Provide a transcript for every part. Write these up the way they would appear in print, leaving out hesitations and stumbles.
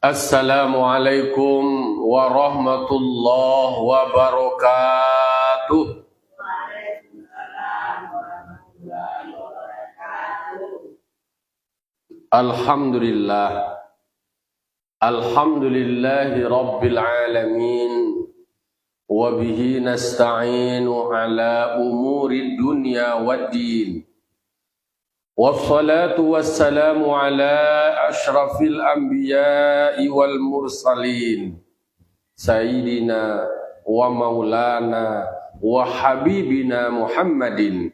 Assalamualaikum warahmatullahi wabarakatuh. Alhamdulillah. Alhamdulillahi rabbil alamin. Wa bihi nasta'inu ala umuri dunya waddin. Wassalatu wassalamu ala ashrafil anbiya'i wal mursalin Sayyidina wa maulana wa habibina Muhammadin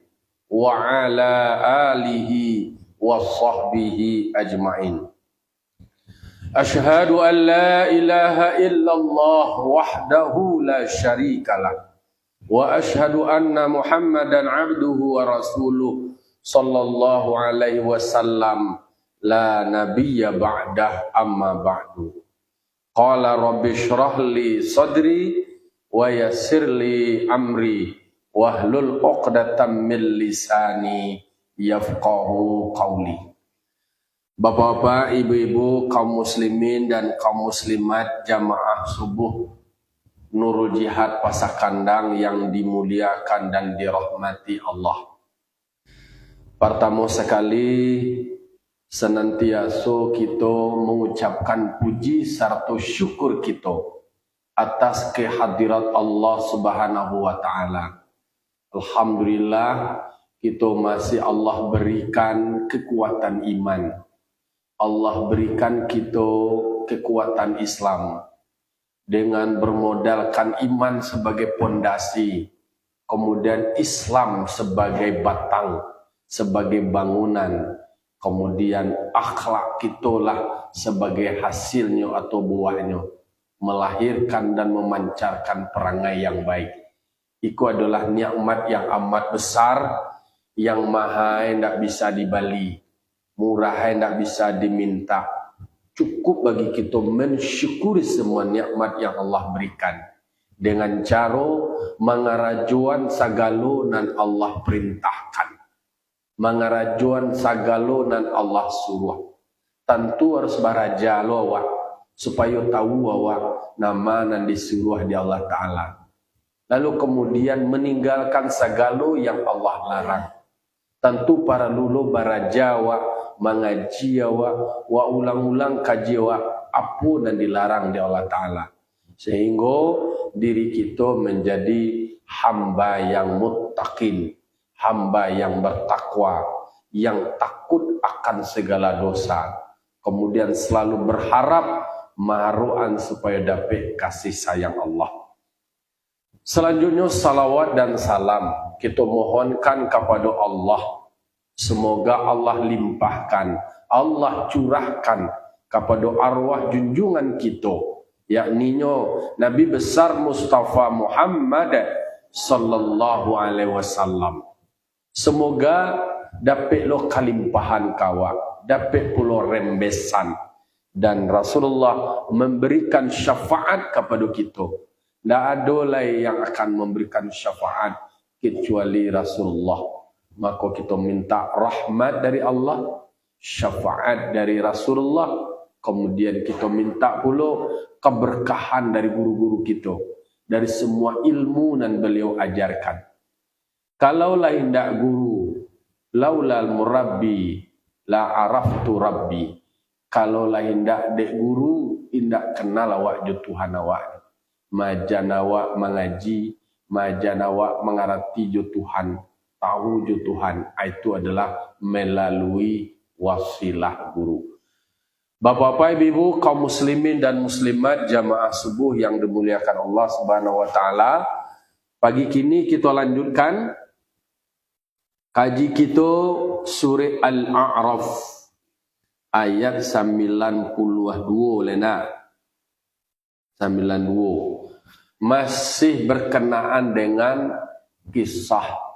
wa ala alihi wa sahbihi ajma'in. Ashhadu an la ilaha illallah wahdahu la syarikalah wa ashhadu anna Muhammadan abduhu wa rasuluh sallallahu alaihi wasallam la nabiyya ba'dah amma ba'du. Qala rabbi shrah li sadri wa yassir li amri wahlul 'uqdatam min lisani yafqahu qawli. Bapak-bapak, ibu-ibu, kaum muslimin dan kaum muslimat jamaah subuh Nurul Jihad Pasakandang yang dimuliakan dan dirahmati Allah. Pertama sekali, senantiasa kita mengucapkan puji serta syukur kita atas kehadirat Allah Subhanahu wa taala. Alhamdulillah, kita masih Allah berikan kekuatan iman. Allah berikan kita kekuatan Islam dengan bermodalkan iman sebagai pondasi, kemudian Islam sebagai batang, sebagai bangunan, kemudian akhlak kitalah sebagai hasilnya atau buahnya, melahirkan dan memancarkan perangai yang baik. Itu adalah nikmat yang amat besar, yang mahal tidak bisa dibali, murah tidak bisa diminta. Cukup bagi kita mensyukuri semua nikmat yang Allah berikan dengan cara mengarajuan sagalo nan Allah perintahkan, mengarajuan sagalo nan Allah suruh. Tentu harus barajalo awak supaya tahu awak nama nan disuruh di Allah Ta'ala. Lalu kemudian meninggalkan sagalo yang Allah larang. Tentu para lulu barajawa mengaji wa ulang-ulang kaji wa apa dan dilarang di Allah Ta'ala, sehingga diri kita menjadi hamba yang muttaqin, hamba yang bertakwa, yang takut akan segala dosa, kemudian selalu berharap maruan supaya dapat kasih sayang Allah. Selanjutnya salawat dan salam kita mohonkan kepada Allah. Semoga Allah limpahkan, Allah curahkan kepada arwah junjungan kita, yakninya Nabi besar Mustafa Muhammad sallallahu alaihi wasallam. Semoga dapat lo kalimpahan kawa, dapat pulo rembesan, dan Rasulullah memberikan syafaat kepada kita. Tidak ada lain yang akan memberikan syafaat kecuali Rasulullah. Maka kita minta rahmat dari Allah, syafaat dari Rasulullah, kemudian kita minta pula keberkahan dari guru-guru kita, dari semua ilmu yang beliau ajarkan. Kalaulah hendak guru, laulal murabbi la araftu rabbi. Kalaulah hendak dek guru, hendak kenal awak jo Tuhan awak. Majan awak mengaji, majan awak mengarati jo Tuhan, tahu jo Tuhan, itu adalah melalui wasilah guru. Bapak-bapak, ibu-ibu, kaum muslimin dan muslimat jamaah subuh yang dimuliakan Allah Subhanahu wa taala, pagi kini kita lanjutkan kaji kita surah Al-A'raf ayat 92 lena 92, masih berkenaan dengan kisah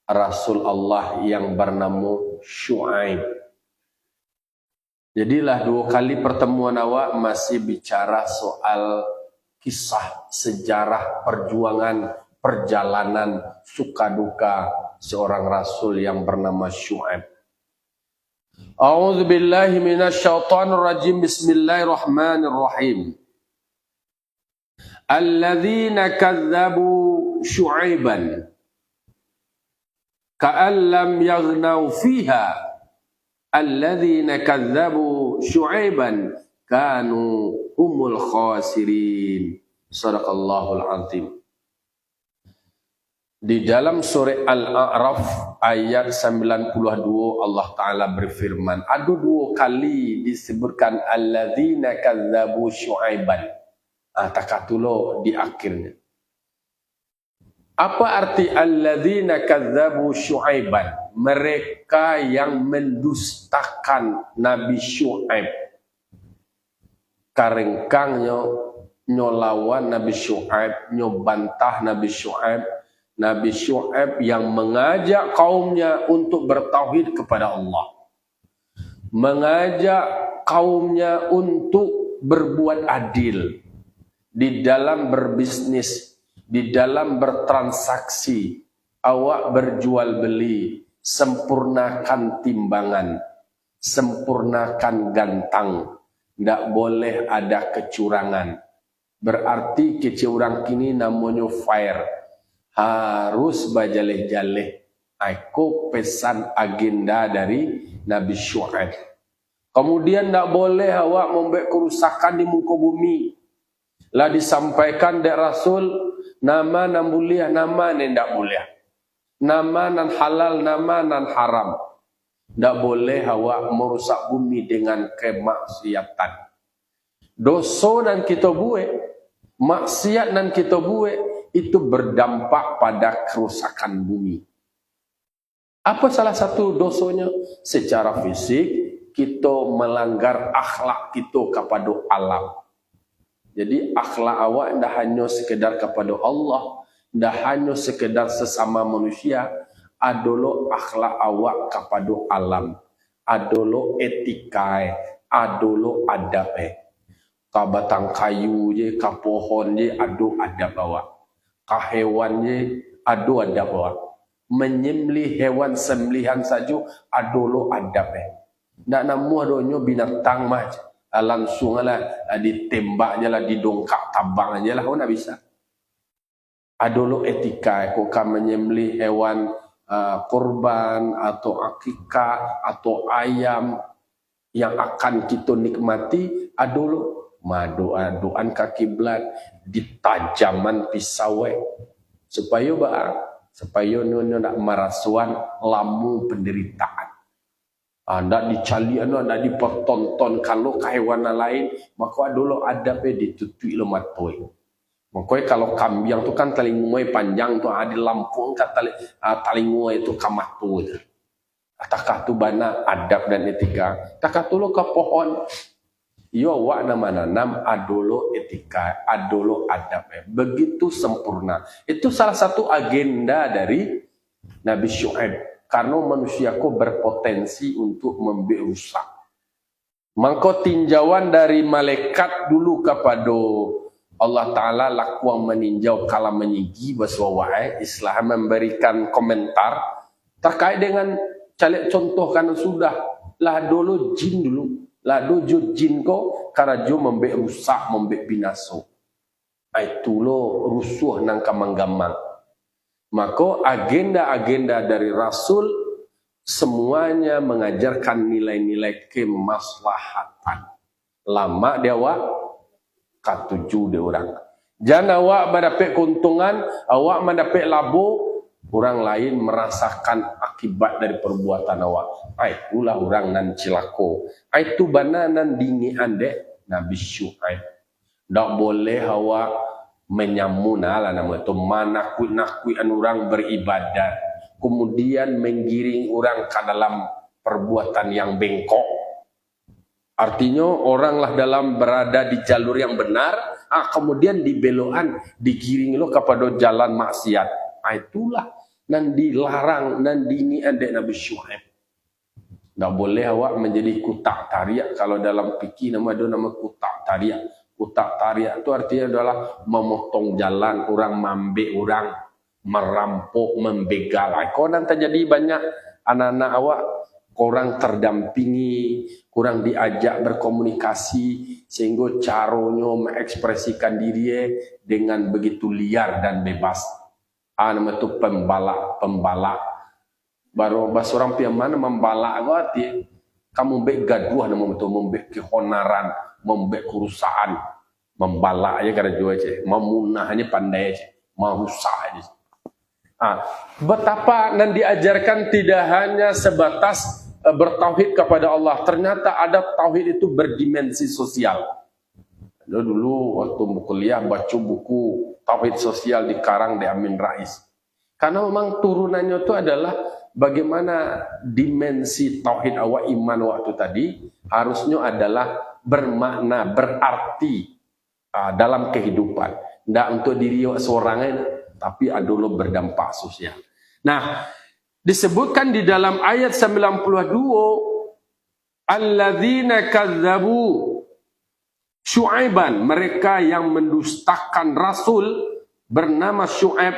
Rasul Allah yang bernama Syuaib. Jadilah dua kali pertemuan awak masih bicara soal kisah sejarah perjuangan, perjalanan, suka duka seorang Rasul yang bernama Syuaib. A'udzu billahi minasyaitonir rajim. Bismillahirrahmanirrahim. Alladzina kadzdzabu Syu'aiban ka'an lam yaghnau fiha. Alladzina kadzdzabu Syu'aiban kanu humul khasirin. Shadaqallahul azim. Di dalam surah Al-A'raf ayat 92 Allah Ta'ala berfirman, ada dua kali disebutkan alladzina kadzdzabu Syu'aiban. Takatulo di akhirnya. Apa arti alladzina kadzdzabu Syu'aiban? Mereka yang mendustakan Nabi Syu'aib. Karengkangnya nyolawan Nabi Syu'aib, nyobantah Nabi Syu'aib. Nabi Syu'aib yang mengajak kaumnya untuk bertauhid kepada Allah. Mengajak kaumnya untuk berbuat adil di dalam berbisnis, di dalam bertransaksi, awak berjual beli, sempurnakan timbangan, sempurnakan gantang, tidak boleh ada kecurangan. Berarti kecurang kini namanya fire, harus bajaleh-jaleh. Aku pesan agenda dari Nabi Syu'aib. Kemudian tidak boleh awak membuat kerusakan di muka bumi. Lah disampaikan dari Rasul, nama nan boleh, nama nan tidak boleh. Nama nan halal, nama nan haram. Tidak boleh awak merusak bumi dengan kemaksiatan. Dosa nan kita buat, maksiat nan kita buat, itu berdampak pada kerusakan bumi. Apa salah satu dosanya? Secara fisik, kita melanggar akhlak kita kepada alam. Jadi akhlak awak tidak hanya sekedar kepada Allah, tidak hanya sekedar sesama manusia, adalah akhlak awak kepada alam, adalah etika, adalah adab. Ka batang kayu je, ka pohon je, ada adab awak. Ka hewan je, ada adab awak. Menyembelih hewan sembelihan saja, adalah adab. Tak namu adanya binatang mah. Langsung lah ditembak je lah, didongkak tabang je lah, nak bisa. Adalah etika, kau kan menyembelih hewan korban atau akikah atau ayam yang akan kita nikmati, adalah doaan kaki belat ditajaman pisau supaya nyonya nak marasuan lamu penderitaan. Anda dicali, anda dipertonton kalau kehewanan lain, maka dulu ada ditutui lo matoi. Maka kalau kambing tu kan talingumai panjang tu ada lampu kan talingumai itu kamatu. Atakah tu bana adab dan etika. Takah tu lo ke pohon. Yo wa nama nanam adolo etika, adolo adab. Begitu sempurna. Itu salah satu agenda dari Nabi Syu'aib. Karena manusiaku berpotensi untuk membuat rusak. Maka tinjauan dari malaikat dulu kepada Allah Ta'ala lakuang meninjau kala menyigi baswawai. Islam memberikan komentar terkait dengan calek contoh karena sudah lah dulu jin dulu. Lah dojo jin ko karena jo membuat rusak, membuat binaso. Itu lo rusuh nang kamang-gamang. Maka agenda-agenda dari Rasul semuanya mengajarkan nilai-nilai kemaslahatan. Lama dia awak katuju dia orang. Jangan awak mendapat keuntungan, awak mendapat labo, orang lain merasakan akibat dari perbuatan awak. Itulah orang nan cilako. Itu bana nan dingi ande Nabi Syu'aib. Tak boleh awak menyamun lah nama itu menakut-nakutan orang beribadat, kemudian menggiring orang ke dalam perbuatan yang bengkok. Artinya oranglah dalam berada di jalur yang benar, kemudian dibelokan, digiring lo kepada jalan maksiat. Itulah nan dilarang nan dini andai Nabi Syu'aib. Tak boleh awak menjadi kutak tariak. Kalau dalam fikih nama ada nama kutak tariak. Kutak tariak itu artinya adalah memotong jalan orang, mambe orang, merampok, membegal. Kau nanti jadi banyak anak-anak awak kurang terdampingi, kurang diajak berkomunikasi, sehingga caranya mengekspresikan diri dengan begitu liar dan bebas. Nama itu pembalak. Baru bahasa orang pihak mana membalak berarti kamu mbek gaduh nama itu, membek kehonaran, membek kerusakan, membalak aja karena jual aja, memunahnya pandai aja, merusak aja. Betapa dan diajarkan tidak hanya sebatas bertauhid kepada Allah, ternyata ada tauhid itu berdimensi sosial. Dulu waktu kuliah baca buku tauhid sosial dikarang di Amin Rais. Karena memang turunannya itu adalah bagaimana dimensi tauhid awak iman waktu tadi harusnya adalah bermakna, berarti dalam kehidupan. Tidak untuk diri seorang, tapi adalah berdampak sosial. Nah, disebutkan di dalam ayat 92, alladzina kadzabu Syu'aiban, mereka yang mendustakan Rasul bernama Syu'aib,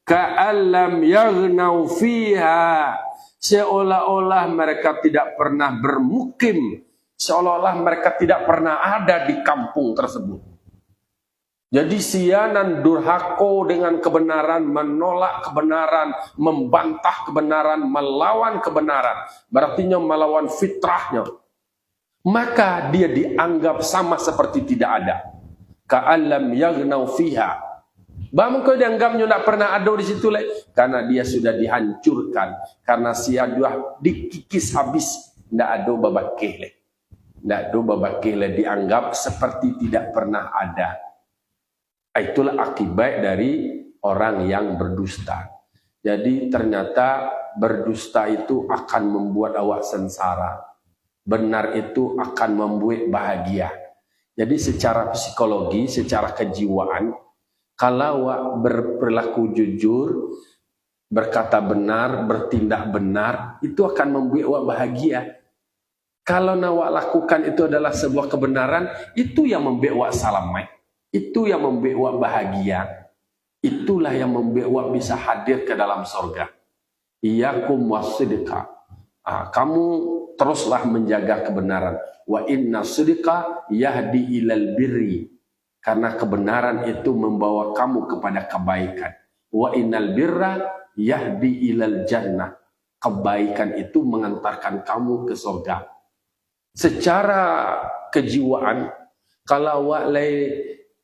ka'allam yaghnau fiha, seolah-olah mereka tidak pernah bermukim, seolah-olah mereka tidak pernah ada di kampung tersebut. Jadi sianan durhaka dengan kebenaran, menolak kebenaran, membantah kebenaran, melawan kebenaran, berartinya melawan fitrahnya. Maka dia dianggap sama seperti tidak ada. Ka'allam yaghnau fiha. Bahkan kau dianggapnya tidak pernah ada di situ lagi, karena dia sudah dihancurkan, karena sia sudah dikikis habis, tidak ada babakeh. Tidak ada babakeh, dianggap seperti tidak pernah ada. Itulah akibat dari orang yang berdusta. Jadi ternyata berdusta itu akan membuat awak sengsara. Benar itu akan membuat bahagia. Jadi secara psikologi, secara kejiwaan, kalau awak berperilaku jujur, berkata benar, bertindak benar, itu akan membuat awak bahagia. Kalau awak lakukan itu adalah sebuah kebenaran, itu yang membuat awak selamat. Itu yang membuat awak bahagia. Itulah yang membuat awak bisa hadir ke dalam surga. Iyyakum wasidqa. Kamu teruslah menjaga kebenaran. Wa inna sidqa yahdi ilal birri. Karena kebenaran itu membawa kamu kepada kebaikan. Wa innal birra yahdi ilal jannah. Kebaikan itu mengantarkan kamu ke surga. Secara kejiwaan, kalau awak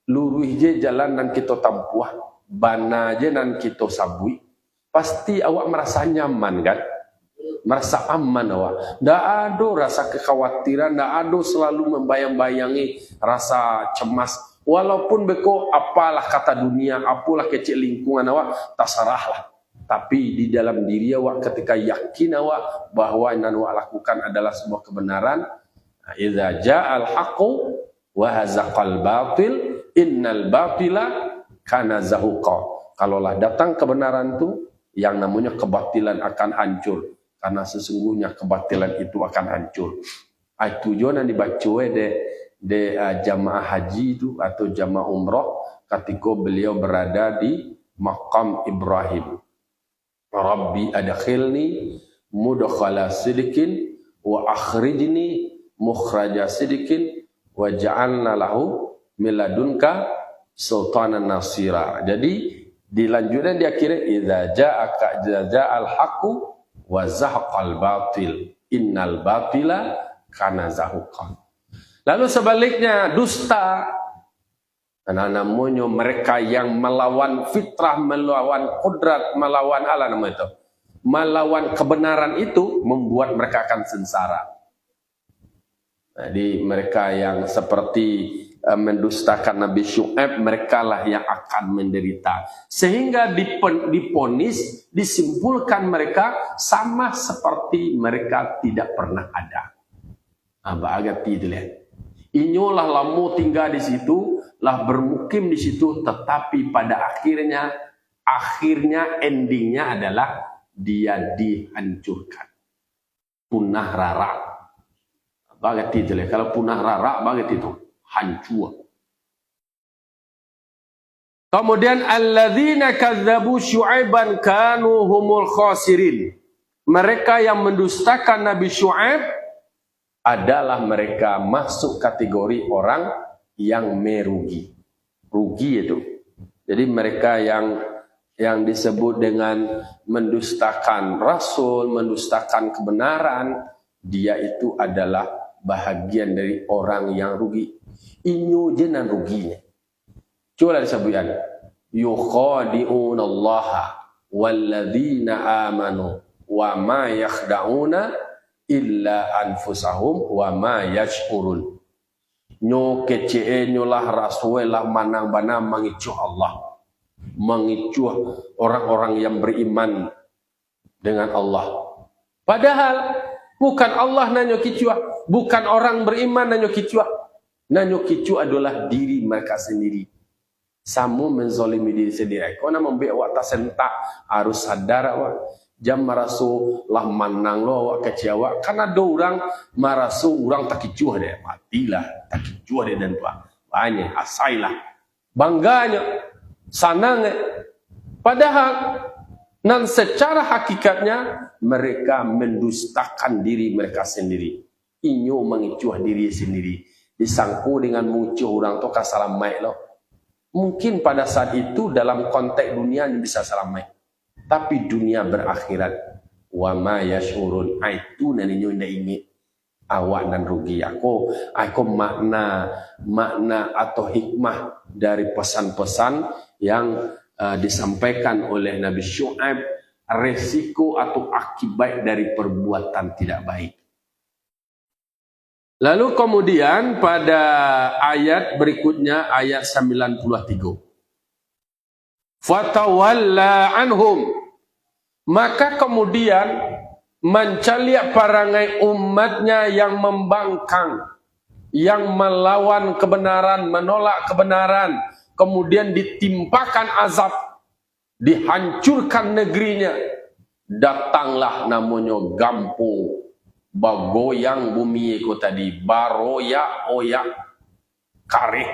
luruh je jalan dan kita tampuah, bana je dan kita sabui, pasti awak merasa nyaman kan? Merasa aman awak. Tidak ada rasa kekhawatiran, tidak ada selalu membayang-bayangi rasa cemas. Walaupun beko apalah kata dunia, apalah kecil lingkungan awak, terserahlah. Tapi di dalam diri awak ketika yakin awak bahwa yang awak lakukan adalah sebuah kebenaran, idza ja'al haqqu wa hazaqal batil innal batila kana zahuqa. Kalaulah datang kebenaran itu, yang namanya kebatilan akan hancur. Karena sesungguhnya kebatilan itu akan hancur. Itu juga yang dibaca de jamaah haji itu atau jamaah umrah ketika beliau berada di maqam Ibrahim. Rabbi adkhilni mudkhala sidqin wa akhrijni mukhraja sidqin wa ja'alna lahu min ladunka sultanan nasira. Jadi dilanjutkan di akhirnya idza ja'al haqqu wa zahaqal batil innal batila kana zahuqa. Lalu sebaliknya dusta, karena namanya mereka yang melawan fitrah, melawan kodrat, melawan Allah, nama itu melawan kebenaran itu membuat mereka akan sengsara. Jadi mereka yang seperti mendustakan Nabi Syu'aib, mereka lah yang akan menderita. Sehingga diponis, disimpulkan mereka sama seperti mereka tidak pernah ada. Agak tidak. Inyolah lama tinggal di situ, lah bermukim di situ, tetapi pada akhirnya endingnya adalah dia dihancurkan. Punah rara. Bagat tidak. Kalau punah rara, bagat itu hancur. Kemudian alladzina kadzabu syu'aiban kanu humul khasirin. mereka yang mendustakan Nabi Syuaib adalah mereka masuk kategori orang yang merugi. Rugi itu. Jadi mereka yang disebut dengan mendustakan Rasul, mendustakan kebenaran, dia itu adalah bahagian dari orang yang rugi. Inyo jenan ruginya. Coba disebutkan. Yukhadi'una allaha walladzina amanu wa ma yakhda'una illa anfusahum wa ma yash'urun. Nyo kece nyo lah rasul lah manang bana mengicuh Allah, mengicuh orang-orang yang beriman dengan Allah. Padahal bukan Allah nanyo kicuah, bukan orang beriman nanyo kicuah. Nanyo kicuah adalah diri mereka sendiri. Samu menzolimi diri sendiri. Kau nak membiak awak tak sentak, harus sadar awak. Jam marasu lah manang lo awak kecewa. Karena ada orang marasu orang tak kicuah dia. Matilah, tak kicuah dia dan tuan. Banyak, asailah. Bangganya, sanangnya. Padahal, nan secara hakikatnya, mereka mendustakan diri mereka sendiri. Inyo mengicuah diri sendiri. Disangku dengan mengicuah orang tu kasalah maik lo. Mungkin pada saat itu dalam konteks dunia bisa selamat, tapi dunia berakhirat wa ma yashurun itu nantinya indah ingin awak dan rugi. Aku makna atau hikmah dari pesan-pesan yang disampaikan oleh Nabi Syuaib, resiko atau akibat dari perbuatan tidak baik. Lalu kemudian pada ayat berikutnya, ayat 93. Fatawalla anhum. Maka kemudian mencaliak parangai umatnya yang membangkang, yang melawan kebenaran, menolak kebenaran, kemudian ditimpakan azab, dihancurkan negerinya. Datanglah namanya Gampo, bagoyang bumi itu tadi, baroya oyak karih,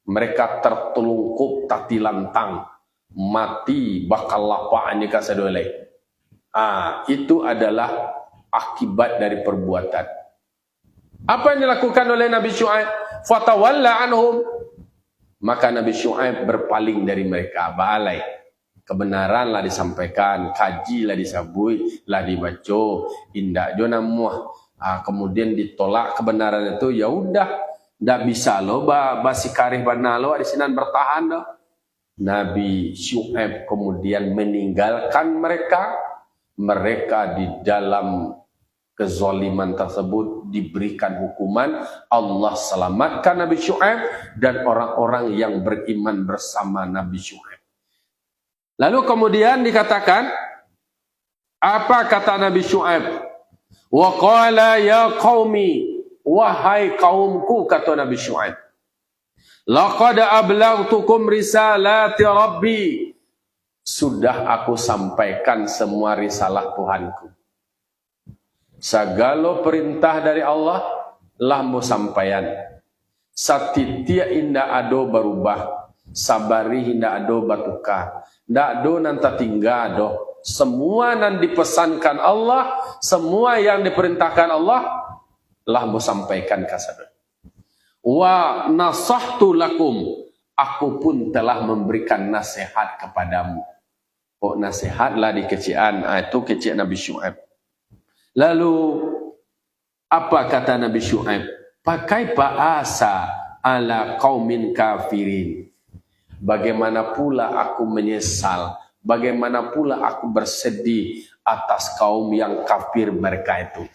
mereka tertelungkup tati lantang, mati bakal lapaknya kasadoleh. Itu adalah akibat dari perbuatan. Apa yang dilakukan oleh Nabi Syuaib? Fatawalla anhum. Maka Nabi Syuaib berpaling dari mereka, ba'alai. Kebenaran lah disampaikan, kaji lah disabui, lah dibaca, indak jona muah. Kemudian ditolak kebenaran itu, ya udah, ndak bisa lo, basi karih bana lo, di sini bertahan lo. Nabi Syuaib kemudian meninggalkan mereka di dalam kezaliman tersebut, diberikan hukuman. Allah selamatkan Nabi Syuaib dan orang-orang yang beriman bersama Nabi Syuaib. Lalu kemudian dikatakan, apa kata Nabi Syuaib? Wa qala ya qaumi, wahai kaumku, kata Nabi Syuaib, laqad ablaghtukum risalati rabbi, sudah aku sampaikan semua risalah Tuhanku. Segala perintah dari Allah lambo sampaian. Satitia indah ado berubah, sabari indah ado batukar. Ndak do nanta tinggal do. Semua yang dipesankan Allah, semua yang diperintahkan Allah, lah mau sampaikan kasado. Wa nasahtu lakum, aku pun telah memberikan nasihat kepadamu. Oh, nasihatlah di kecian, itu kecian Nabi Syuaib. Lalu apa kata Nabi Syuaib? Pakai asa ala qaumin kafirin. Bagaimana pula aku menyesal, bagaimana pula aku bersedih atas kaum yang kafir mereka itu.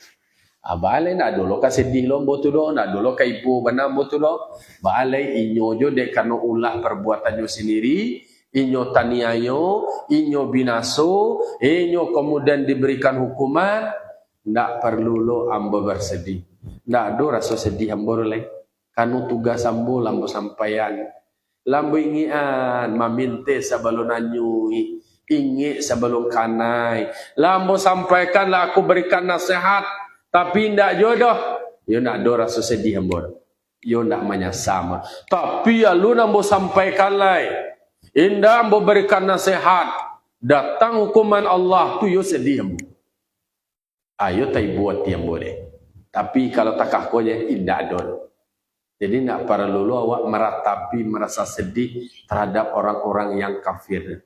Balai nak dulu ka sedih lo botu do, nak dulu ka ibu bana botu do. Balai inyo jo dek karena ulah perbuatannya sendiri, inyo taniayo, inyo binaso, inyo kemudian diberikan hukuman. Ndak perlu lo ambo bersedih. Ndak do rasa sedih ambo le. Kanu tugas ambo lambo sampaian. Lambo ingian, maminte sebelum nanyui, ingi sebelum kanai. Lambo sampaikanlah aku berikan nasihat, tapi ndak jodoh. Yo nak do rasa sedih hambor. Yo ndak menyesama. Tapi ya lu nambo sampaikanlah. Indah ambo berikan nasihat. Datang hukuman Allah tu yo sedih hambor. Ayo tai buat yang boleh. Tapi kalau takah ko je indah don. Jadi nak perlu awak meratapi, merasa sedih terhadap orang-orang yang kafir.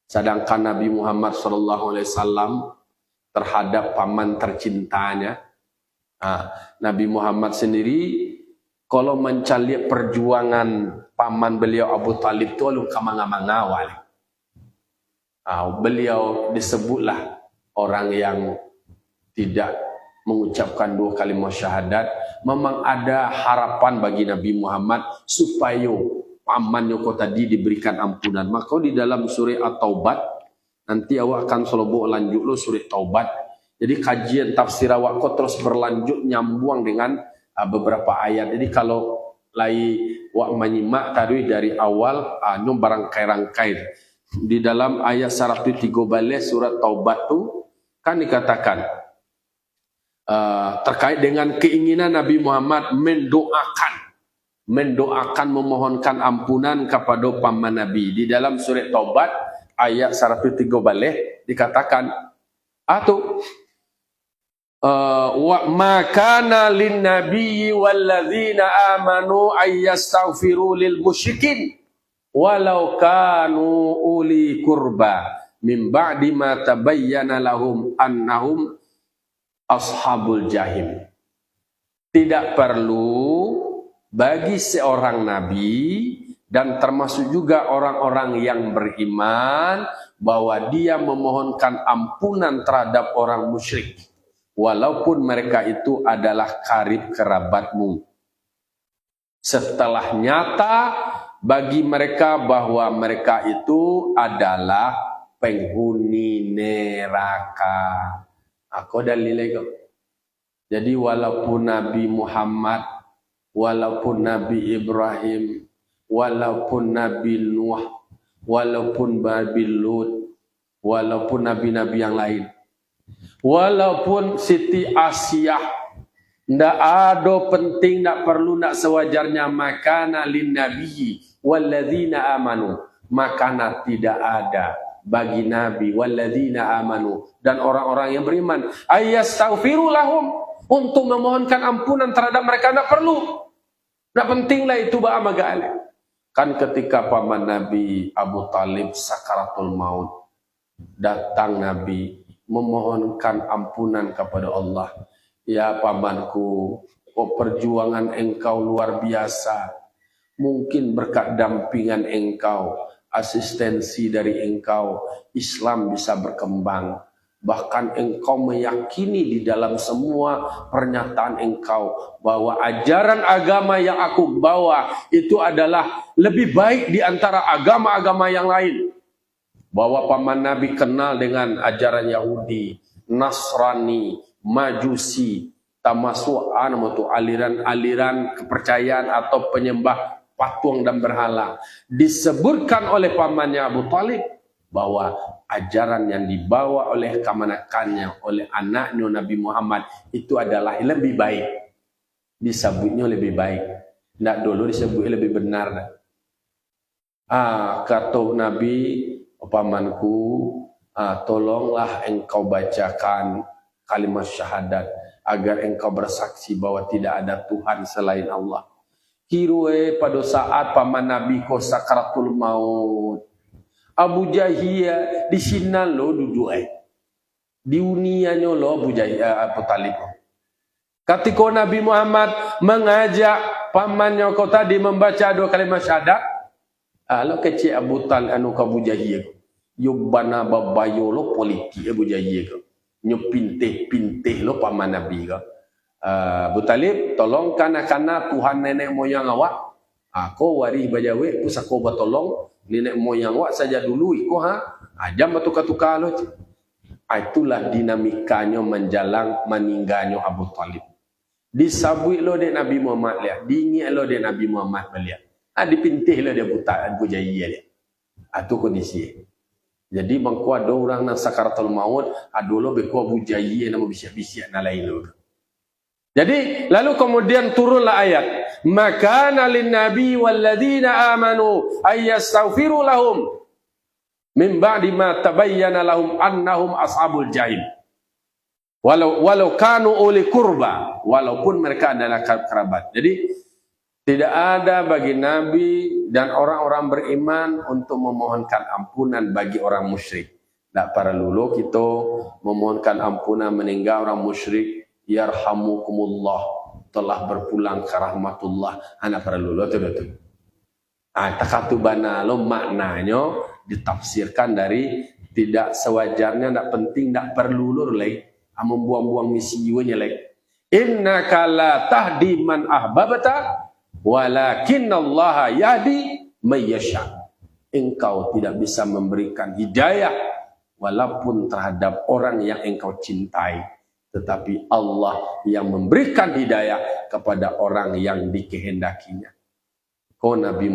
Sedangkan Nabi Muhammad SAW terhadap paman tercintanya, Nabi Muhammad sendiri kalau mencari perjuangan paman beliau Abu Talib itu lalu kamang-mangawal. Beliau disebutlah orang yang tidak mengucapkan 2 kalimat syahadat. Memang ada harapan bagi Nabi Muhammad supaya pamannya kau tadi diberikan ampunan. Maka di dalam surah At-Taubat, nanti awak akan selobok lanjut lo surah Taubat. Jadi kajian tafsir awak kau terus berlanjut nyambung dengan beberapa ayat. Jadi kalau lai awak menyimak tadi dari awal, nyom barangkai-rangkai. Di dalam ayat 113 surat Taubat tu kan dikatakan terkait dengan keinginan Nabi Muhammad mendoakan memohonkan ampunan kepada paman Nabi. Di dalam surat Taubat ayat 113 dikatakan wa makana lin nabiyyi walladzina amanu ayyastaghfiru lil musyrikin walau kanu uli kurba min ba'di ma tabayyana lahum annahum ashabul jahim. Tidak perlu bagi seorang nabi dan termasuk juga orang-orang yang beriman bahwa dia memohonkan ampunan terhadap orang musyrik walaupun mereka itu adalah karib kerabatmu, setelah nyata bagi mereka bahwa mereka itu adalah penghuni neraka. Aku dalilnya kok. Jadi walaupun Nabi Muhammad, walaupun Nabi Ibrahim, walaupun Nabi Nuh, walaupun Nabi Lut, walaupun nabi-nabi yang lain, walaupun Siti Asyah, ndak ada penting, ndak perlu, ndak sewajarnya makana lin nabiyyi walladzina amanu, makana tidak ada bagi Nabi walladzina amanu dan orang-orang yang beriman ayyastaghfiru lahum, untuk memohonkan ampunan terhadap mereka. Tidak perlu, tidak pentinglah itu ba'amagale. Kan ketika paman Nabi Abu Talib sakaratul maut, datang Nabi memohonkan ampunan kepada Allah. Ya pamanku, perjuangan engkau luar biasa, mungkin berkat dampingan engkau, asistensi dari engkau, Islam bisa berkembang. Bahkan engkau meyakini di dalam semua pernyataan engkau bahwa ajaran agama yang aku bawa itu adalah lebih baik di antara agama-agama yang lain. Bahwa paman Nabi kenal dengan ajaran Yahudi, Nasrani, Majusi, termasuk aliran-aliran kepercayaan atau penyembah patung dan berhala. Disebutkan oleh pamannya Abu Talib bahwa ajaran yang dibawa oleh kemanakannya, oleh anaknya Nabi Muhammad itu adalah lebih baik. Disebutnya lebih baik. Tidak dulu disebut lebih benar. Kata Nabi, pamanku, tolonglah engkau bacakan kalimat syahadat agar engkau bersaksi bahwa tidak ada Tuhan selain Allah. Kirue pada saat paman Nabi ko sakaratul maut, Abu Jahil di sini lo duduk di unianya lo Abu Talib. Ketika Nabi Muhammad mengajak pamannya kau tadi membaca 2 kalimat syahadat, lo kecil Abu Talib anu Abu Jahil, yubana babayo lo politik Abu Jahil ko, nyupintih lo paman Nabi ko. Abu Talib, tolong kana Tuhan nenek moyang awak. Aku waris bajawe pusako batolong nenek moyang awak saja dulu iko jam batuka-tuka lo. Itulah dinamikanya menjalang meninggalnya Abu Talib. Disabui lo de Nabi Muhammad lihat, dingin lo de Nabi Muhammad lihat. Dipintih lo de Abu Jahil lihat. Itu kondisi. Jadi bangku ada orang nang sakaratul maut, lo beko Abu Jahil nama bisiak-bisiak na lain lo. Jadi lalu kemudian turunlah ayat, makana lin nabi walladzina amanu ayyastaghfiru lahum min ba'di ma tabayyana lahum annahum ashabul jahim. Walau kanu uli kurba, walaupun mereka adalah kerabat. Jadi tidak ada bagi Nabi dan orang-orang beriman untuk memohonkan ampunan bagi orang musyrik. Tak perlu kita memohonkan ampunan meninggal orang musyrik. Yarhamukumullah, telah berpulang ke rahmatullah. Anak perlu lo tu. Takatubana lo maknanya ditafsirkan dari tidak sewajarnya, tidak penting, tidak perlu lo lagi. Membuang-buang misi jiwanya lagi. Innaka la tahdi man ahbabta walakinnallaha yahdi may yasha. Engkau tidak bisa memberikan hidayah walaupun terhadap orang yang engkau cintai, tetapi Allah yang memberikan hidayah kepada orang yang dikehendakinya. Kau Nabi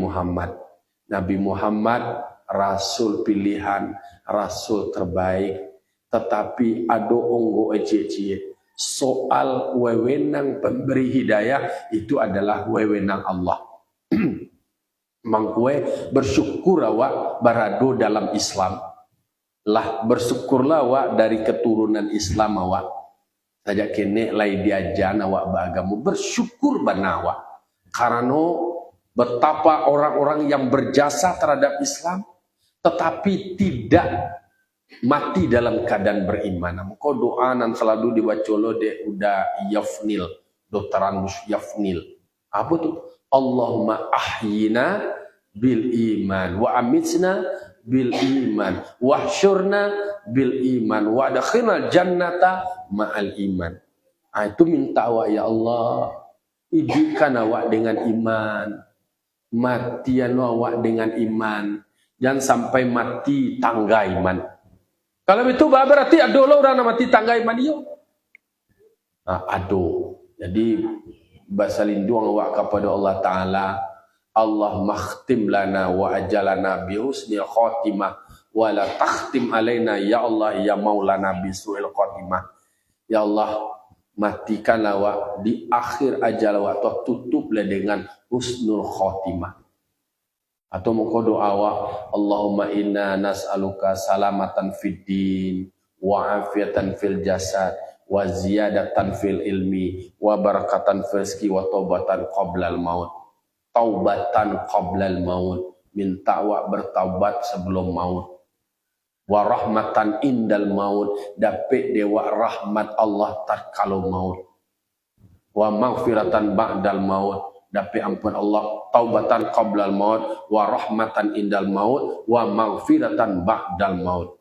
Muhammad rasul pilihan, rasul terbaik. Tetapi ado onggo ecie soal wewenang pemberi hidayah itu adalah wewenang Allah. Mangkue bersyukur awak berado dalam Islam. Lah bersyukurlah awak dari keturunan Islam awak. Saja kene lai diajan awak beragama, bersyukur banawa. Karena betapa orang-orang yang berjasa terhadap Islam tetapi tidak mati dalam keadaan beriman. Kau doa nan selalu dibaca lo de udah yafnil, dokteran yafnil. Apa tuh? Allahumma ahyina bil iman wa amitna bil iman wa syurna bil iman wa adkhilna jannata ma'al iman. Itu minta awak, ya Allah, hidupkan awak dengan iman, matian awak dengan iman, jangan sampai mati tangga iman. Kalau itu berarti aduh lo orang mati tangga iman iyo. Aduh. Jadi bahasa lindung awak kepada Allah Ta'ala. Allah makhtim lana wa ajalana bihusnil khotimah wa la takhtim alaina ya Allah ya maulana bisu'il khotimah. Ya Allah, matikan awak di akhir ajal awak, atau tutuplah dengan husnul khotimah. Atau mengko doa awak, Allahumma inna nas'aluka salamatan fid din wa afiatan fil jasad wa ziyadatan fil ilmi wa barakatan fil rizqi wa taubatan qablal maut. Taubatan qablal maut, minta awak bertaubat sebelum maut. Wa rahmatan indal maut, dapat dewa rahmat Allah tatkala maut. Wa maghfiratan ba'dal maut, dapat ampun Allah, taubatan qablal maut wa rahmatan indal maut wa maghfiratan ba'dal maut.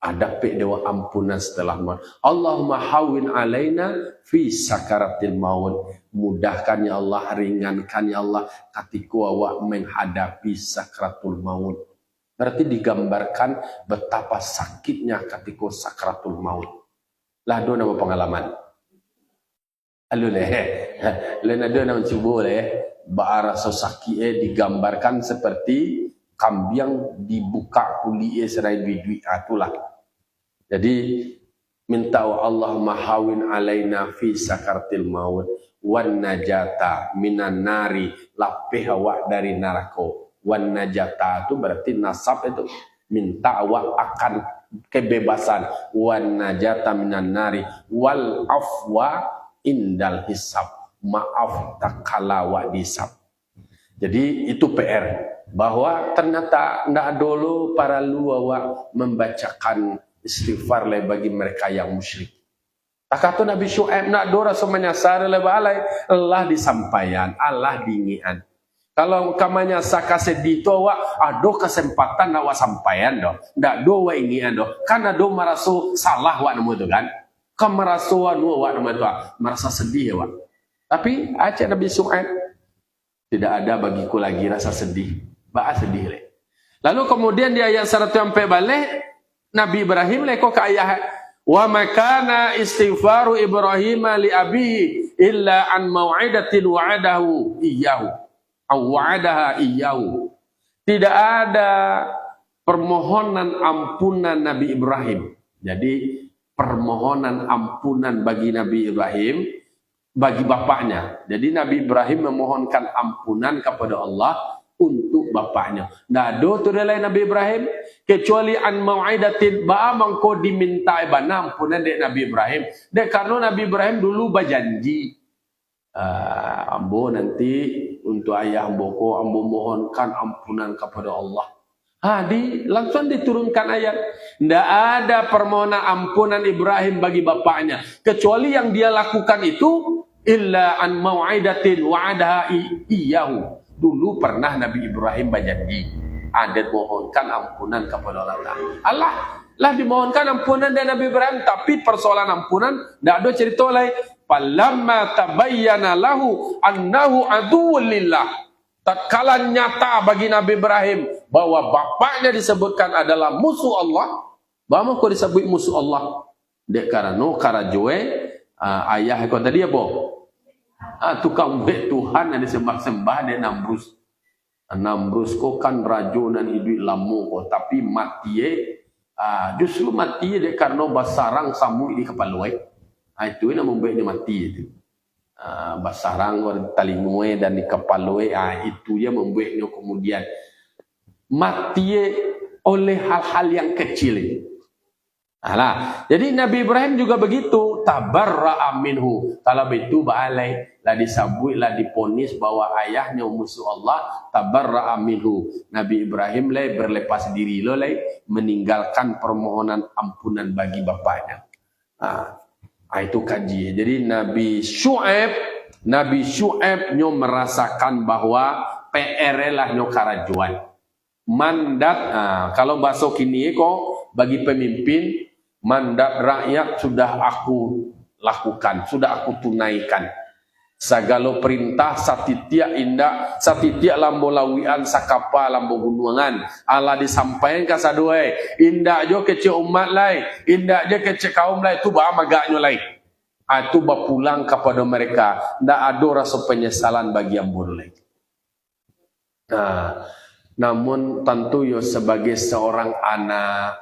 Dapat dewa ampunan setelah maut. Allahumma hawin alaina fi sakaratil maut, mudahkan ya Allah, ringankan ya Allah ketika awak menghadapi sakratul maut. Berarti digambarkan betapa sakitnya ketika sakratul maut. Lah do nama pengalaman. Alu ada nama cuba bara sosaki digambarkan seperti kambing dibuka kuli serai duit atulah. Jadi minta Allah mahawin alaina fi sakartil maut wan najata minan nari, lapih awak dari neraka. Wan najata itu berarti nasab, itu minta awak akan kebebasan. Wan najata minan nari wal afwa indal hisab, maaf tak kala wak disab. Jadi itu PR, bahwa ternyata ndak dulu para luawa membacakan istighfar le bagi mereka yang musyrik. Takatu Nabi Syuaib ndak do rasa menyasar le balai Allah disampaian, Allah dingian. Kalau kamanya saka sedih tu awak ado kesempatan awak sampaian do, ndak do wa ingian do, karena do merasu salah wak nemu tu kan. Kemerasuan wak nama tu, merasa sedih ya wak. Tapi acak Nabi Syuaib, tidak ada bagiku lagi rasa sedih. Ba'a sedih le. Lalu kemudian di ayat 100 sampai balik, Nabi Ibrahim le kok ke ayat wa makana istighfaru Ibrahim li abihi illa an mau'idatin wa'adahu iyyahu aw wa'adaha iyyahu. Tidak ada permohonan ampunan Nabi Ibrahim. Jadi permohonan ampunan bagi Nabi Ibrahim bagi bapaknya. Jadi Nabi Ibrahim memohonkan ampunan kepada Allah untuk bapaknya. Ndak do tu lain Nabi Ibrahim kecuali an mau'idatin ba mangko diminta bana ampunan dek Nabi Ibrahim. Dek karena Nabi Ibrahim dulu berjanji ambo nanti untuk ayah ambo mohonkan ampunan kepada Allah. Langsung diturunkan ayat. Tidak ada permohonan ampunan Ibrahim bagi bapaknya. Kecuali yang dia lakukan itu, illa an mau'idatin wa'adaha iyahu. Dulu pernah Nabi Ibrahim berjanji. Ada mohonkan ampunan kepada Allah. Allah lah dimohonkan ampunan dari Nabi Ibrahim. Tapi persoalan ampunan, tidak ada cerita lain. Falamma tabayyana lahu annahu aduwwun lillah. Tatkala nyata bagi Nabi Ibrahim bahwa bapaknya disebutkan adalah musuh Allah, bagaimana kau disebut musuh Allah? Dek karena karajoe ayah kau tadi apa? Tukang bek Tuhan yang disembah-sembah dia Namrus. Namrus kau kan rajunan hidup lama kau, tapi mati justru mati dek karena basarang samui di kepala itu yang membuat dia mati itu. Basarang talingwe dan di kepalue itu yang membuatnya kemudian mati oleh hal-hal yang kecil. Jadi Nabi Ibrahim juga begitu, tabarra'a minhu. Kalau itu baalai lah disabui lah diponis bahwa ayahnya musuh Allah, tabarra'a minhu. Nabi Ibrahim berlepas diri meninggalkan permohonan ampunan bagi bapaknya. Itu kaji. Jadi Nabi Syu'aib nyo merasakan bahwa PR lah nyo karajuan. Mandat, kalau bahasa kini kok bagi pemimpin, mandat rakyat sudah aku lakukan, sudah aku tunaikan. Sagala perintah satitia indak, satitia lambo lawian sakapa lambo gunungan. Allah disampaikan ke sadue, indak jo kece umat lai, indak je kece kaum lai, tu bah magaknya lai. Itu berpulang kepada mereka. Tidak ada rasa penyesalan bagi yang boleh. Namun tentu yo sebagai seorang anak,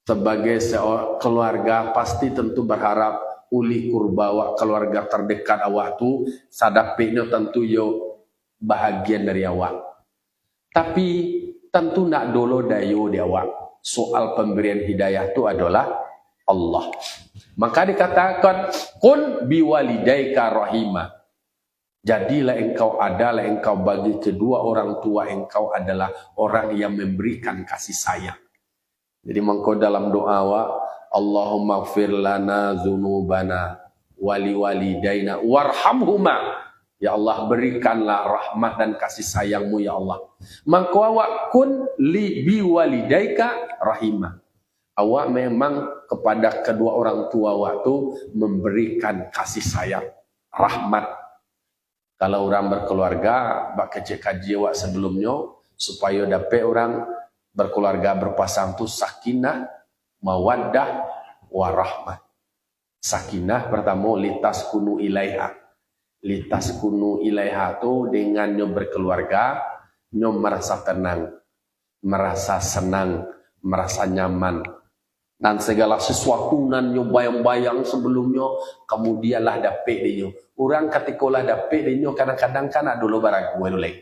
sebagai seorang keluarga pasti tentu berharap uli kurbawa keluarga terdekat awak tu sadapnya tentu yo bahagian dari awak. Tapi tentu nak dolo dayo di awak. Soal pemberian hidayah itu adalah Allah. Maka dikatakan kun biwalidaika rahimah. Jadilah engkau adalah engkau bagi kedua orang tua engkau adalah orang yang memberikan kasih sayang. Jadi mengkau dalam doa Allahumma ighfir lana dzunubana wali walidaina warhamhuma. Ya Allah berikanlah rahmat dan kasih sayangmu ya Allah. Mengkau awak kun li biwalidaika rahimah. Awak memang kepada kedua orang tua waktu memberikan kasih sayang, rahmat. Kalau orang berkeluarga, bak kecek kaji awak sebelumnya, supaya dapat orang berkeluarga berpasang tu sakinah, mawaddah, warahmat. Sakinah pertama litas kunu ilaiha. Litas kunu ilaiha tu dengan nyo berkeluarga, nyo merasa tenang, merasa senang, merasa nyaman. Dan segala sesuatu nan nyo bayang-bayang sebelumnya kemudianlah dapet dia. Orang ketika lah dapet dia kadang-kadang kan ada lo barang gue le.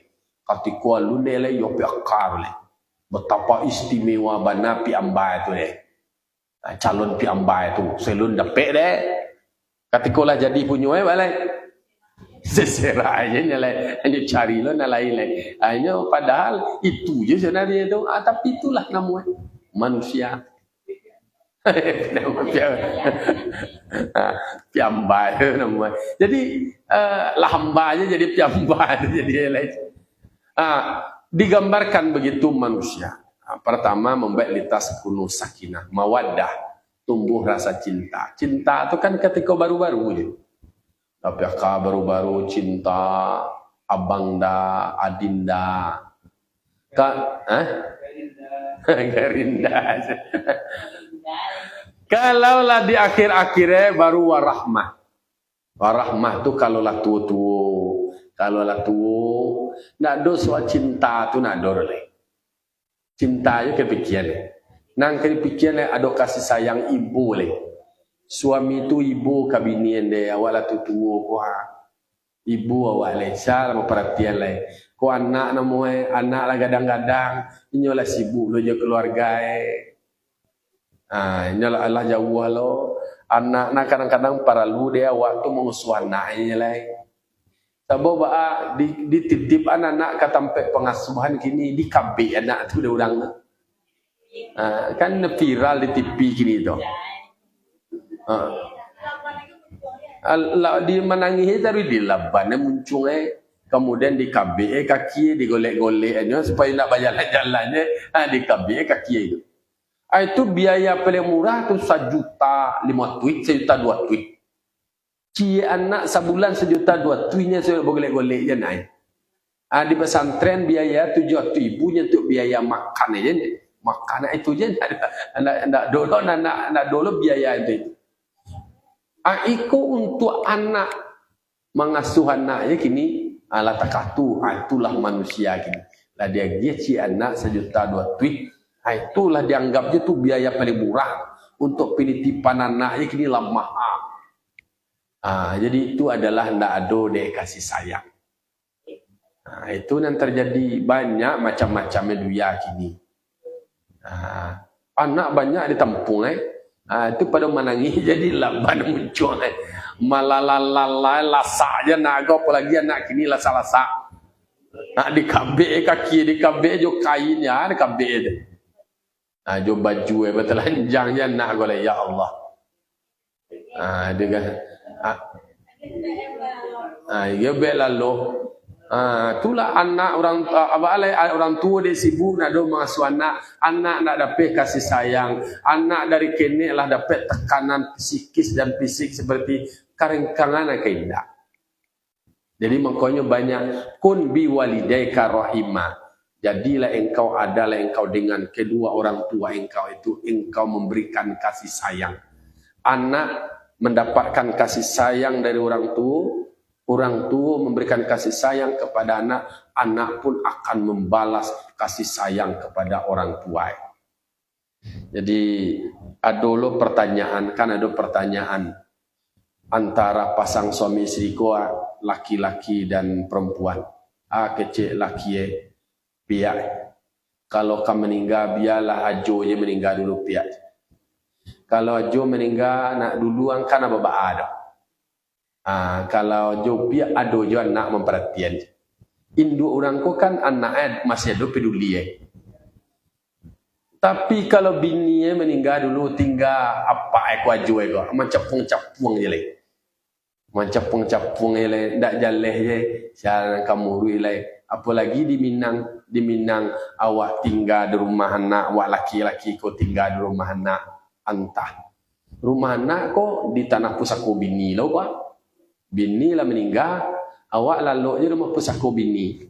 Ketika lu nele yo piakar le. Betapa istimewa bana pi amba itu le. Calon pi amba itu selun dapet deh. Ketika lah jadi punya balik. Sesera aja nyala hanya cari lo nalai le. Hanya padahal itu je sebenarnya itu. Tapi itulah namanya manusia. Piamba itu namanya. Jadi hamba aja jadi piamba jadi digambarkan begitu manusia. Pertama membaik litas kuno sakinah, mawaddah, tumbuh rasa cinta. Cinta itu kan ketika baru-baru je. Tapi baru-baru cinta abang da, adinda. Gerinda. Kalaulah di akhir-akhirnya baru warahmah. Warahmah tu kalaulah tua-tua. Kalaulah tua. Nak do soal cinta tu nak do le. Cinta je kepikiran le. Nang kepikiran le ada kasih sayang ibu le. Suami tu ibu kabinian dia awak lah tu tua ko ha. Ibu awak le sal perhatian le. Ko anak namu anak lah gadang-gadang inyolah sibuk lo je keluarga inyolah Allah jauh lo anak nak kadang-kadang para lu dia waktu mengusuh anak inyolah sebab dititip anak-anak ke tempat pengasuhan kini di KB anak tu dia orang kan viral di TV kini tu di menangis tapi di laban muncul kemudian di KB kaki digolek-golek supaya nak bayar jalannya di KB kaki itu biaya paling murah tu 1.5 tweet 1.2 tweet cie anak sebulan 1.2 tweetnya saya golek-golek je naik di pesantren biaya 700.000 untuk biaya makan aja makan itu je nak dulu biaya itu Iku untuk anak mengasuh anaknya kini ala takatu itulah manusia kini lah dia si anak 1.2 tweet itulah dianggapnya tu biaya paling murah untuk penitipan anaknya kini lah mahal jadi itu adalah ndak ada dek kasih sayang itu yang terjadi banyak macam-macamnya dunia kini anak banyak ditampung itu pada menangis jadi laban muncul malalalala lasak je nak apalagi anak kini lasak-lasak nak di KB kaki di KB jo kain ya di KB je jo baju bertelanjang je nak golek ya Allah dengan ya lalu itulah anak orang tua dia sibuk nak mengasuh anak nak dapat kasih sayang anak dari kini lah dapat tekanan psikis dan fisik seperti kerengkangan keindah jadi makanya banyak kun bi walidaika rahimah jadilah engkau adalah engkau dengan kedua orang tua engkau itu engkau memberikan kasih sayang anak mendapatkan kasih sayang dari orang tua memberikan kasih sayang kepada anak, anak pun akan membalas kasih sayang kepada orang tua. Jadi ada pertanyaan antara pasang suami istri laki-laki dan perempuan. Kecil laki pihak. Kalau kamu meninggal biarlah ajo je meninggal dulu pihak. Kalau ajo meninggal nak duluan kan apa ada. Kalau jo biar ada jo anak memperhatian. Induk orang ko kan anak masih ada peduli Tapi kalau bini meninggal dulu tinggal apa aku ajo macam-macam je leh. Macam-macam je leh ndak jaleh je siaran kamu rui leh. Apalagi di Minang awak tinggal di rumah anak, awak laki-laki ko tinggal di rumah anak antah. Rumah anak ko di tanah pusaka bini lo kok. Bini lah meninggal, awak lalu je rumah pusaka bini.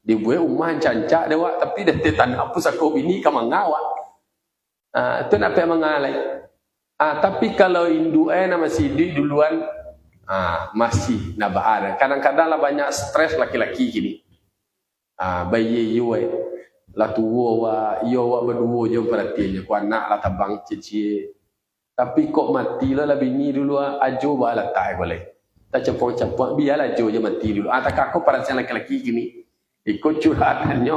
Dibuat rumah cancak dia awak tapi dah tanah pusaka bini kamu ngawak. Itu nak pergi mengalai. Tapi kalau induk masih di duluan masih nak berada. Kadang-kadang lah banyak stres laki-laki gini. Bayi you lah tua awak berdua je perhatiannya. Ku anak lah tabang cici. Tapi kok mati lah bini dulu ajo bah lah tak boleh. Tak cepung-cepung biarlah jo je mati dulu. Tak aku perhatian laki-laki gini. Ikut curhatannya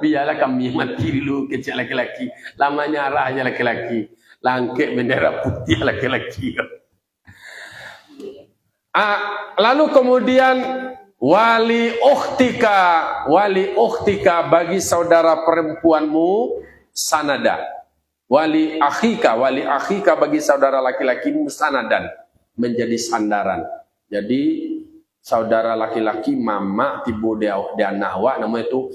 biarlah kami mati dulu kecil laki-laki. Lama nyarahnya laki-laki. Langkit bendera putih laki-laki. Lalu kemudian wali ukhtika bagi saudara perempuanmu sanada. Wali akhika bagi saudara laki-lakimu sanadan menjadi sandaran. Jadi saudara laki-laki mama tibu dia anak awak nama itu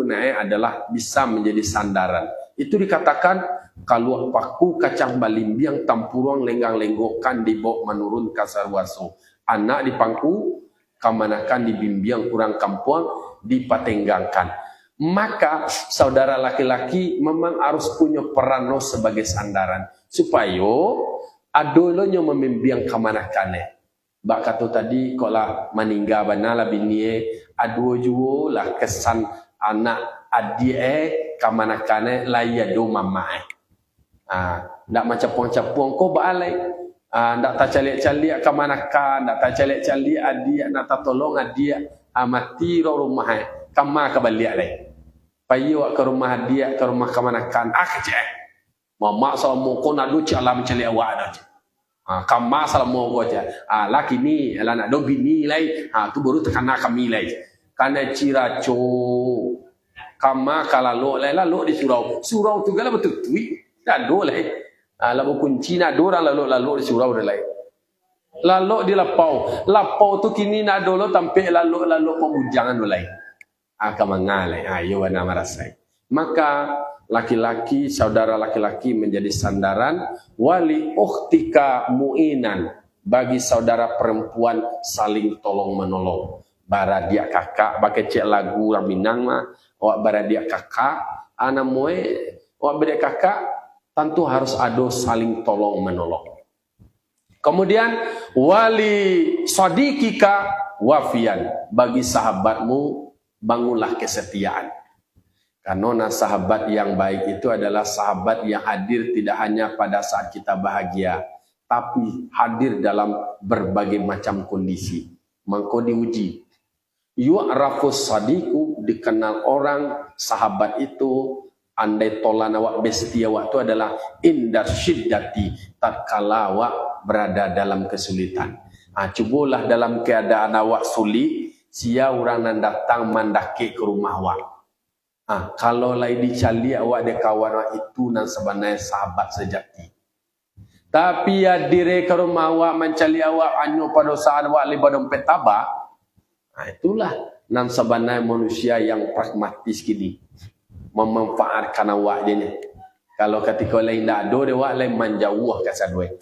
naik adalah bisa menjadi sandaran. Itu dikatakan kalau paku kacang balimbiang tampurong lenggang-lenggokan dibok menurun kasar waso. Anak dipangku kamanakan dibimbiang kurang kampung dipatenggangkan. Maka saudara laki-laki memang harus punya peran sebagai sandaran supaya adolonya membimbing kamanakannya. Bak kata tadi kalau meninggal banala bini adu juo lah kesan anak adik kamanakane laya do mama ndak macam-macam ko baalai ndak tak calik-calik kamanakan ndak tak calik-calik adik nak tak tolong adik mati ro rumah kama ka balik lai. Payu ke rumah dia, ke rumah kemanakan. Kecek. Mama salamu ko na do ci alam ci lewa ada. Kama salamu ko ja. Laki ni ala nak do bini lai. Tu baru tekana kami lai. Kana ciraco kama kala lo lai lalu di surau. Surau tu gala betul tui. Dah do lai. Lalu kunci nak do orang lalu di surau dah lai. Lalu di lapau tu kini nak dulu tampe lalu pemujangan mulai. Kamangalai, ayo wana marasai. Maka laki-laki, saudara laki-laki menjadi sandaran, wali ukhtika mu'inan, bagi saudara perempuan saling tolong menolong. Bara dia kakak, pakai cek lagu orang Minang mah, awak bara dia kakak, ana moe, awak bara kakak, tentu harus ada saling tolong menolong. Kemudian wali sadiqika wafian, bagi sahabatmu bangunlah kesetiaan. Karena sahabat yang baik itu adalah sahabat yang hadir tidak hanya pada saat kita bahagia, tapi hadir dalam berbagai macam kondisi. Mangko diuji. Yu'rafus sadiqu, dikenal orang sahabat itu, andai tolan awak bestia awak itu adalah indar syiddati, tatkala awak berada dalam kesulitan. Cubalah dalam keadaan awak sulit, sia orang nan datang mandaki ke rumah awak. Kalau lai dicali awak de kawan awak itu nan sebenarnya sahabat sejati. Tapi ya dire ke rumah awak mencali awak anyo pada saat awak liba dompet tabak. Itulah nan sebenarnya manusia yang pragmatis gini. Memanfaatkan awak dia. Kalau ketika lain tak ada dia awak lain manjauh ke sadwe.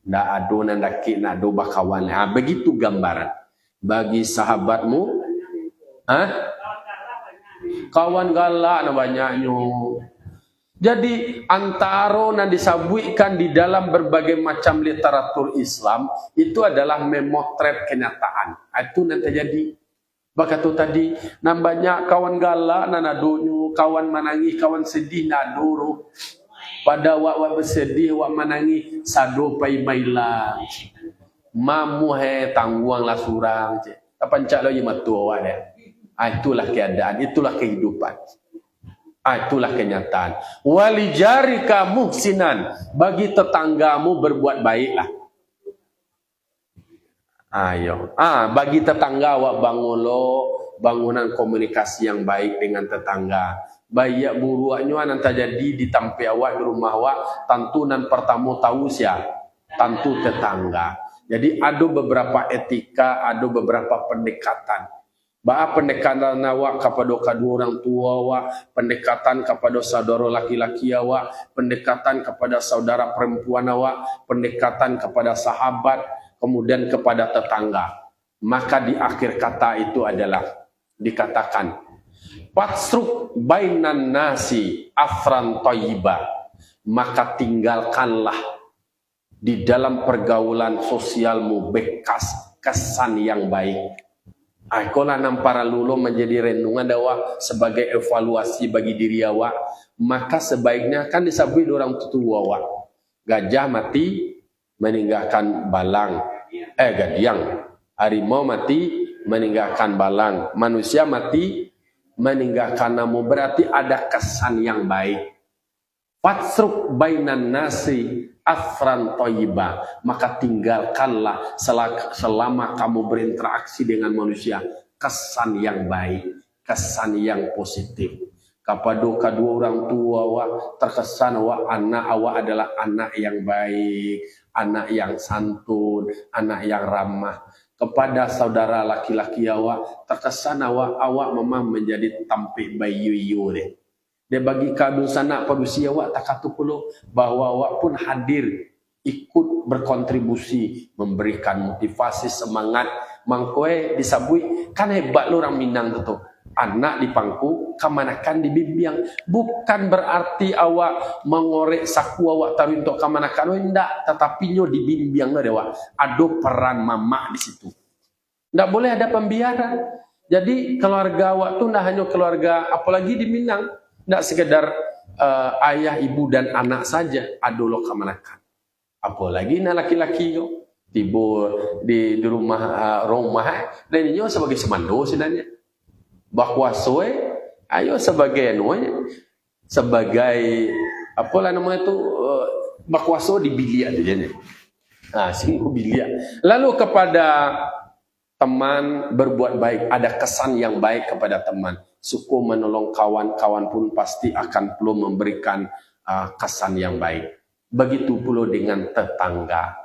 Tak ada nan daki nak do bakawan. Begitu gambaran bagi sahabatmu. Kawan galak na banyaknya. Jadi antara nan disabuikan di dalam berbagai macam literatur Islam itu adalah memotret kenyataan. Itu nan terjadi. Bakatu tadi nan banyak kawan galak nan adonyo, kawan menangis, kawan sedih nak doro. Pada wak bersedih, wak menangis, sado pai bailang. Mamu he tangguang lah surang. Apa cak lo yang matu awak dia. Itulah keadaan, itulah kehidupan. Itulah kenyataan. Walijarika muhsinan, bagi tetanggamu berbuat baiklah. Ayo. Bagi tetangga awak bangunan komunikasi yang baik dengan tetangga. Bayak buruaknya nanti jadi ditampi awak di rumah awak, tentu nan pertama tahu siapa, tentu tetangga. Jadi ada beberapa etika, ada beberapa pendekatan. Pendekatan awak kepada kedua orang tua awak, pendekatan kepada saudara laki-laki awak, pendekatan kepada saudara perempuan awak, pendekatan kepada sahabat, kemudian kepada tetangga. Maka di akhir kata itu adalah dikatakan Fatsruk bainan nasi afran thayyiba, maka tinggalkanlah di dalam pergaulan sosialmu bekas kesan yang baik. Akolah nampara lulu menjadi renungan awak sebagai evaluasi bagi diri awak. Maka sebaiknya kan disabui orang tua awak. Gajah mati meninggalkan balang. Gadiang. Harimau mati meninggalkan balang. Manusia mati meninggalkan namu, berarti ada kesan yang baik. Fatsruk bainan nasi afran thayyiba, maka tinggalkanlah selama kamu berinteraksi dengan manusia kesan yang baik, kesan yang positif. Kepada kedua orang tua awak terkesan awak anak awak adalah anak yang baik, anak yang santun, anak yang ramah. Kepada saudara laki-laki awak terkesan awak memang menjadi tampik bayu-yu deh. Dia bagi kadu sanak padusi awak tak katu puluh bahwa awak pun hadir ikut berkontribusi memberikan motivasi semangat mangkoe disabui kan hebat lo orang Minang tu. Anak di pangku kamanakan di bibiang, bukan berarti awak mengorek saku awak taruh untuk kamanakan enggak, tetapi nyo di bibiang lo dewa ada peran mama di situ. Enggak boleh ada pembiaran. Jadi keluarga awak tu enggak hanya keluarga, apalagi di Minang enggak sekedar ayah, ibu dan anak saja, ada lo kamanakan. Apalagi na laki-laki yo tiba di rumah dan ini sebagai semando sebenarnya. Bakwaso ayo sebagai sebagai apalah namanya itu bakwaso di bilia jadinya. Nah, singgung bilia. Lalu kepada teman berbuat baik, ada kesan yang baik kepada teman. Suku menolong kawan-kawan pun pasti akan perlu memberikan kesan yang baik. Begitu pula dengan tetangga.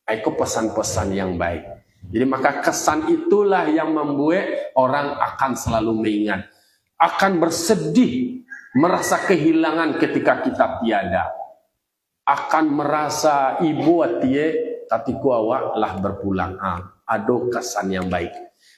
Itu pesan-pesan yang baik. Jadi maka kesan itulah yang membuat orang akan selalu mengingat. Akan bersedih, merasa kehilangan ketika kita tiada. Akan merasa ibu atie tatiku awak lah berpulang. Ada kesan yang baik.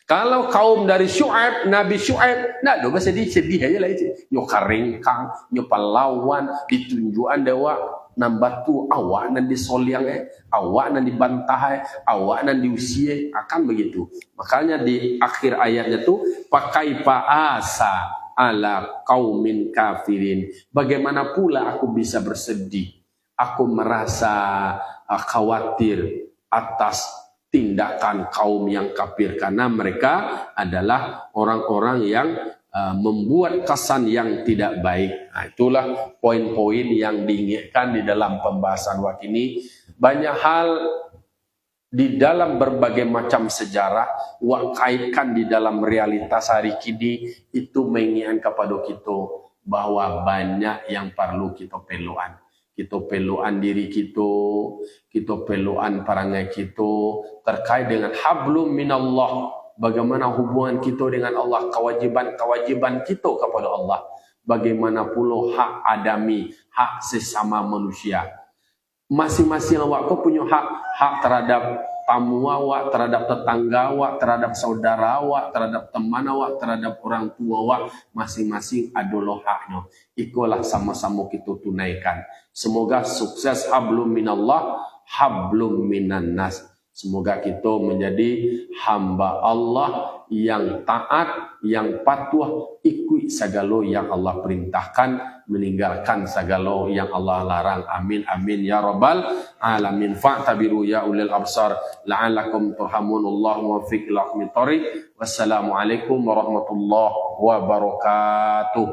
Kalau kaum dari Syuaib, Nabi Syuaib, nak do sedih aja lah itu. Nyo karingkang, nyo pahlawan, ditunjukan dewa, nambatu awak nan disoliang awak nan dibantah awak nan diusia, akan begitu. Makanya di akhir ayatnya tuh pakai paasa ala kaumin kafirin. Bagaimana pula aku bisa bersedih? Aku merasa khawatir atas tindakan kaum yang kafir karena mereka adalah orang-orang yang membuat kesan yang tidak baik. Nah, itulah poin-poin yang diinginkan di dalam pembahasan waktu ini. Banyak hal di dalam berbagai macam sejarah kaitkan di dalam realitas hari kini itu mengingatkan kepada kita bahwa banyak yang perlu kita peluan. Kita peluan diri kita peluan perangai kita terkait dengan hablum minallah. Bagaimana hubungan kita dengan Allah, kewajiban-kewajiban kita kepada Allah. Bagaimana pula hak adami, hak sesama manusia. Masing-masing awak kau punya hak terhadap tamu awak, terhadap tetangga awak, terhadap saudara awak, terhadap teman awak, terhadap orang tua awak. Masing-masing adalah haknya. Ikulah sama-sama kita tunaikan. Semoga sukses hablum minallah, hablum minan nas. Semoga kita menjadi hamba Allah yang taat, yang patuh, ikut segala yang Allah perintahkan, meninggalkan segala yang Allah larang. Amin amin ya rabbal alamin. Fa'tabiru ya ulil absar la'allakum turhamun. Allahumma fiq lahmi tariq. Wassalamualaikum warahmatullahi wabarakatuh.